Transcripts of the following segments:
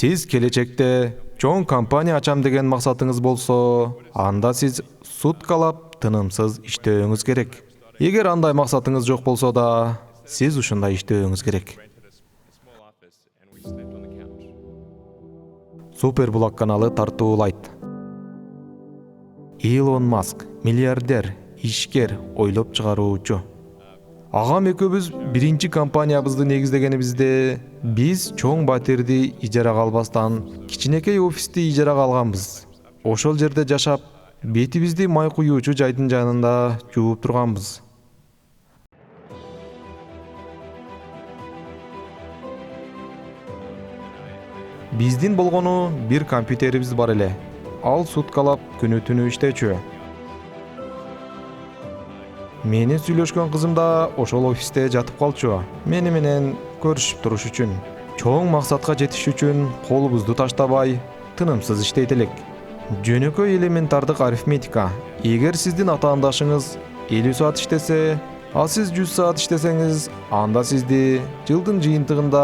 Сиз келечекте чоң компания ачам деген максатыңыз болсо, анда сиз суткалап тынымсыз иштөөңүз керек. Эгер андай максатыңыз жок болсо да, сиз ушундай иштөөңүз керек. Суперблок каналы тартуулайт. Илон Маск, миллиардер, ишкер, ойлоп чыгаруучу. Агам экөөбүз биринчи компаниябызды негиздегенибизде биз чоң батирди ижарага албастан кичинекей офисти ижарага алганбыз. Ошол жерде жашап, бетибизди май куюучу жайдын жанында жууп турганбыз. Биздин болгону бир компьютерибиз бар эле. Ал суткалап күнү-түнү иштечү. Менин сүйлөшкөн кызым да ошол офисте жатып калчу. Мени менен көрүшүп туруш үчүн, чоң максатка жетиш үчүн колубузду таштабай, тынымсыз иштейт элек. Жөнөкөй элементардык арифметика. Эгер сиздин атаандашыңыз 50 саат иштесе, а сиз 100 саат иштесеңиз, анда сизди жылдын жыйынтыгында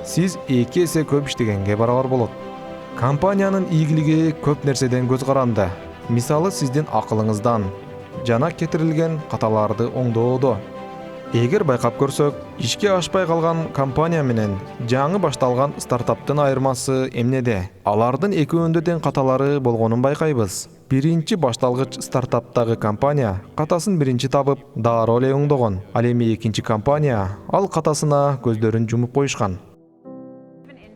сиз 2 эсе көп иштегенге барабар болот. Компаниянын ийгилиги көп нерседен көз каранды. Мисалы, сиздин акылыңыздан жана кетирилген каталарды оңдоодо. Эгер байкап көрсөк, ишке ашпай калган компания менен жаңы башталган стартаптын айырмасы эмнеде? Алардын экөөндө тең каталары болгонун байкайбыз. Биринчи башталгыч стартаптагы компания катасын биринчи табып, дароо эле оңдогон. Ал эми экинчи компания ал катасына көздөрүн жумуп коюшкан.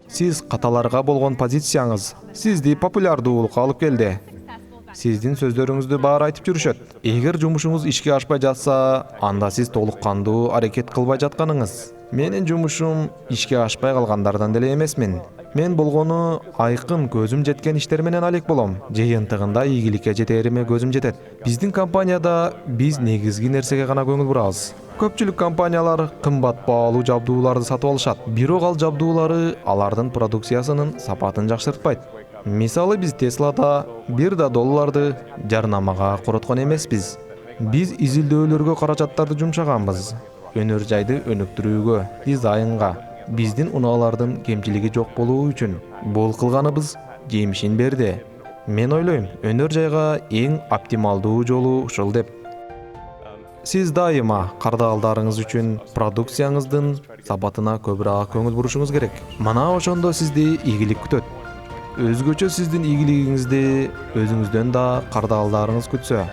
Сиз каталарга болгон позицияңыз сизди популярдуулукка алып келди. Сиздин сөздөрүңүздү баары айтып жүрүшөт. Эгер жумушуңуз ишке ашпай жатса, анда сиз толук кандуу аракет кылбай жатканыңыз. Менин жумушум ишке ашпай калгандардан деле эмесмин. Мен болгону айкын көзүм жеткен иштер менен алек болом. Жыйынтыгында ийгиликке жетериме көзүм жетет. Биздин компанияда биз негизги нерсеге гана көңүл бурабыз. Көпчүлүк компаниялар кымбат баалуу жабдууларды сатып алышат. Бирок ал жабдуулары алардын продукциясынын сапатын жакшыртпайт. Мисалы, биз Теслада $1 жарнамага короткон эмеспиз. Биз изилдөөлөргө каражаттарды жумшаганбыз. Өнөр жайды өнүктүрүүгө, дизайнга, биздин унаалардын кемчилиги жок болуу үчүн бул кылганыбыз жемишин берди. Мен ойлойм, өнөр жайга эң оптималдуу жолу ушул деп. Сиз дайыма кардалдарыңыз үчүн продукцияңыздын сапатына көбүрөөк көңүл бурушуңуз керек. Мына ошондо сизди ийгилик күтөт. Өзгөчө сиздин ийгилигиңизди өзүңүздөн да кардалдарыңыз күтсө,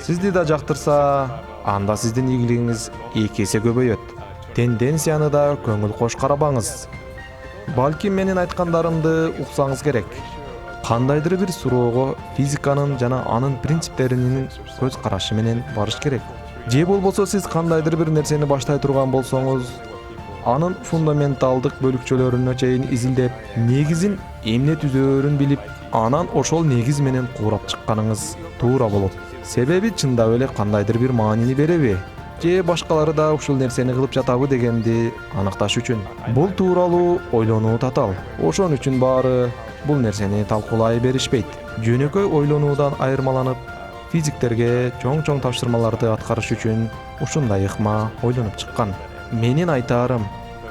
сизди да жактырса, анда сиздин ийгилигиңиз 2 эсе көбөйөт. Тенденцияны да көңүл кош карабаңыз. Балким менин айткандарымды уксаңыз керек. Кандайдыр бир суроого физиканын жана анын принциптеринин көз карашы менен барыш керек. Же болбосо сиз кандайдыр бир нерсени баштай турган болсоңуз, анын фундаменталдык бөлүкчөлөрүнө чейин изилдеп, негизин эмне түзөөрүн билип, анан ошол негиз менен курап чыкканыңыз туура болот. Себеби чындап эле кандайдыр бир маанини береби, же башкалары да ушул нерсени кылып жатабы дегенди аныкташ үчүн. Бул тууралуу ойлонуу татал. Ошон үчүн баары бул нерсени талкуулай беришпейт. Жөнөкөй ойлонуудан айырмаланып, физиктерге чоң тапшырмаларды аткарыш үчүн ушундай ыкма ойлонуп чыккан. Менин айтаарым,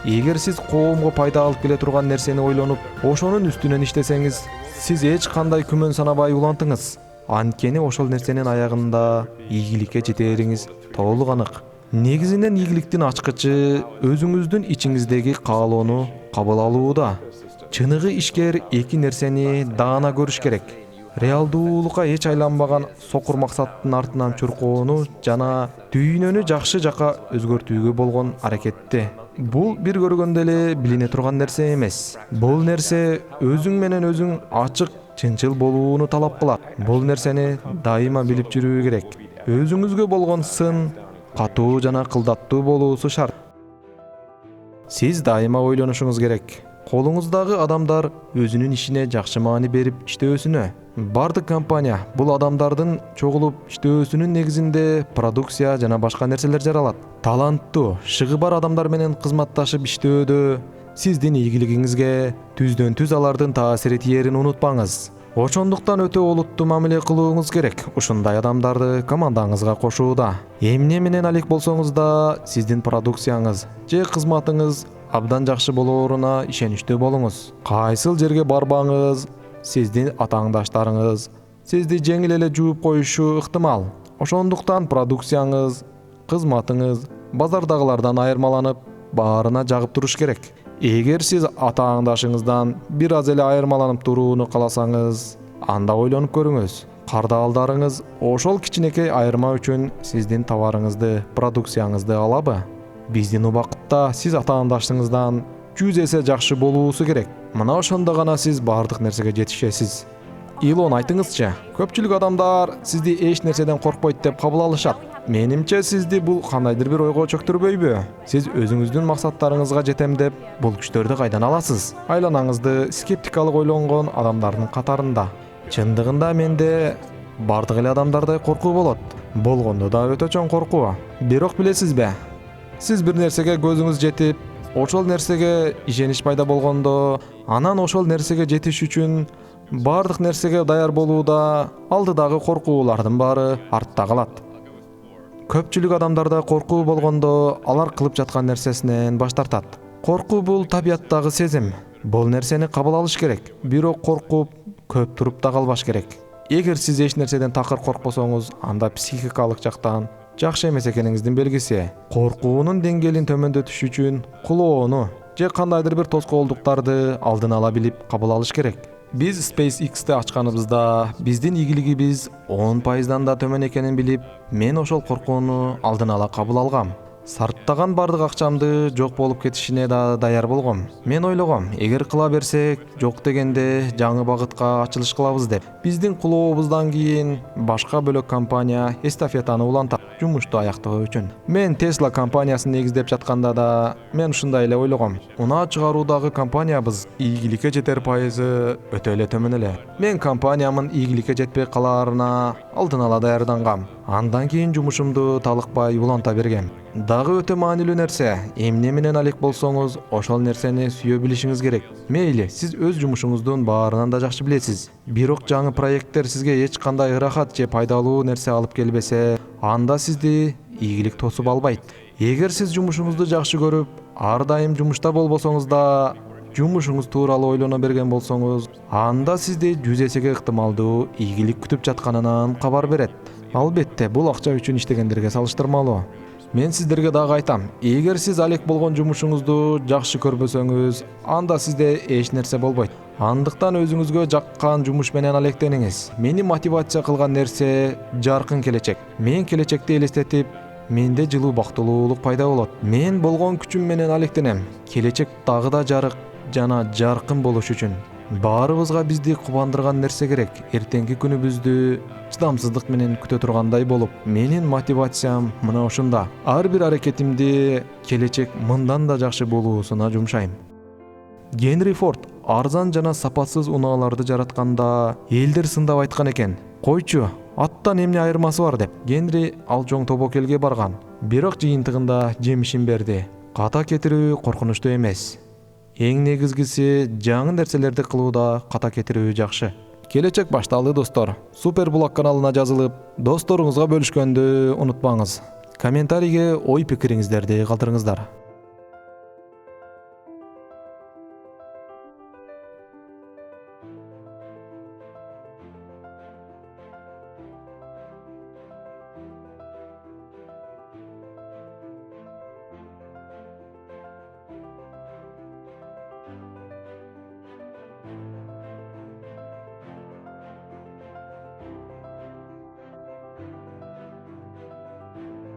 эгер сиз коомго пайда алып келе турган нерсени ойлонуп, ошонун үстүнөн иштесеңиз, сиз эч кандай күмөн санабай улантыңыз. Анткени ошол нерсенин аягында ийгиликке жетериңиз толук анык. Негизинен ийгиликтин ачкычы өзүңүздүн ичиңиздеги каалоону кабыл алууда. Чыныгы ишкер эки нерсени даана көрүш керек. Реалдуулукка эч айланбаган сокур максаттын артынан чуркоону жана дүйнөнү жакшы жака өзгөртүүгө болгон аракетти. Бул бир көргөндө эле билине турган нерсе эмес. Бул нерсе өзүң менен өзүң ачык, чынчыл болууну талап кылат. Бул нерсени дайыма билип жүрүү керек. Өзүңүзгө болгон сын катуу жана кылдаттуу болуусу шарт. Сиз дайыма ойлонушуңуз керек. Колуңуздагы адамдар өзүнүн ишине жакшы маани берип иштөөсүнө. Бардык компания бул адамдардын чогулуп иштөөсүнүн негизинде продукция жана башка нерселер жаралат. Таланттуу, шыгы бар адамдар менен кызматташып иштөөдө сиздин ийгилигиңизге түздөн түз алардын таасири тиерин унутпаңыз. Ошондуктан өтө олуттуу мамиле кылууңуз керек. Ушундай адамдарды командаңызга кошууда. Эмне менен алек болсоңуз да, сиздин продукцияңыз же кызматыңыз абдан жакшы болооруна ишеничтүү болуңуз. Кайсыл жерге барбаңыз, сиздин атааңдаштарыңыз сизди жеңил эле жууп коюшу ыктымал. Ошондуктан продукцияңыз, кызматыңыз базардагылардан айырмаланып, баарына жагып туруш керек. Эгер сиз атааңдашыңыздан бир аз эле айырмаланып турууну кааласаңыз, анда ойлонуп көрүңүз. Кардалдарыңыз ошол кичинекей айырма үчүн сиздин товарыңызды, продукцияңызды алабы? Биздин убакытта сиз атааңдашыңыздан 100 эсе жакшы болуусу керек. Мына ошондо гана сиз бардык нерсеге жетишесиз. Илон, айтыңызчы, көпчүлүк адамдар сизди эч нерседен коркпойт деп кабыл алышат. Менимче сизди бул кандайдыр бир ойго чөктүрбөйбү? Сиз өзүңүздүн максаттарыңызга жетем деп бул күчтөрдү кайдан аласыз? Айланаңызды скептикалык ойлонгон адамдардын катарында. Чындыгында менде бардык эле адамдардай коркуу болот. Болгондо да өтө чоң коркуу. Бирок билесизби? Сиз бир нерсеге көзүңүз жетип, ошол нерсеге ишенич пайда болгондо, анан ошол нерсеге жетиш үчүн бардык нерсеге даяр болууда алдыдагы коркуулардын баары артта калат. Көпчүлүк адамдарда коркуу болгондо, алар кылып жаткан нерсесинен баш тартат. Коркуу бул табияттагы сезим. Бул нерсени кабыл алыш керек. Бирок коркуп, көп туруп да калбаш керек. Эгер сиз эч нерседен такыр коркпосоңуз, анда психикалык жактан жакшы эмес экениңиздин белгиси. Коркуунун деңгээлин төмөндөтүш үчүн кулоону же кандайдыр бир тоскоолдуктарды алдын ала билип кабыл алыш керек. Биз SpaceX'ти ачканыбызда биздин ийгилигибиз 10%дан да төмөн экенин билип, мен ошол коркууну алдын ала кабыл алгам. Сарптаган бардык акчамды жок болуп кетишине да даяр болгом. Мен ойлогом, эгер кыла берсек, жок дегенде жаңы багытка ачылыш кылабыз деп. Биздин кулообуздан кийин башка бөлөк компания эстафетаны улантат, жумушту аяктоо үчүн. Мен Tesla компаниясын негиздеп жатканда да мен ушундай эле ойлогом. Унаа чыгаруудагы компаниябыз ийгиликке жетер пайызы өтө эле төмөн эле. Мен компаниямын ийгиликке жетпей калаарына алдын ала даярдангам. Андан кийин жумушумду талыкпай уланта бергем. Дагы өтө маанилүү нерсе, эмне менен алек болсоңуз, ошол нерсени сүйө билишиңиз керек. Мейли, сиз өз жумушуңуздун баарынан да жакшы билесиз. Бирок жаңы проекттер сизге эч кандай ырахат же пайдалуу нерсе алып келбесе, анда сизди ийгилик тосуп албайт. Эгер сиз жумушуңузду жакшы көрүп, ар дайым жумушта болбосоңуз да, жумушуңуз тууралуу ойлоно берген болсоңуз, анда сизди 100 эсеге ыктымалдуу ийгилик күтүп жатканынан кабар берет. Албетте, бул акча үчүн иштегендерге салыштырмалуу. Мен сиздерге дагы айтам, эгер сиз алек болгон жумушуңузду жакшы көрбөсөңүз, анда сизде эч нерсе болбойт. Андыктан өзүңүзгө жаккан жумуш менен алектениңиз. Мени мотивация кылган нерсе жаркын келечек. Мен келечекти элестетип, менде жылуу бактылуулук пайда болот. Мен болгон күчүм менен алектенем. Келечек дагы да жарык жана жаркын болуш үчүн. Баарыбызга бизди кубандырган нерсе керек. Эртеңки күнүбүздү чыдамсыздык менен күтө тургандай болуп, менин мотивациям мына ушунда. Ар бир аракетимди келечек мындан да жакшы болуусуна жумшайм. Генри Форд арзан жана сапатсыз унааларды жаратканда элдер сындап айткан экен. Койчу, аттан эмне айырмасы бар деп. Генри ал чоң тобокелге барган. Бирок жыйынтыгында жемишин берди. Ката кетирүү коркунучтуу эмес. Эң негизгиси жаңы нерселерди кылууда ката кетирүү жакшы. Келечек башталды достор. Суперблог каналына жазылып, досторуңузга бөлүшкөндү унутпаңыз. Комментарийге ой пикириңиздерди калтырыңыздар.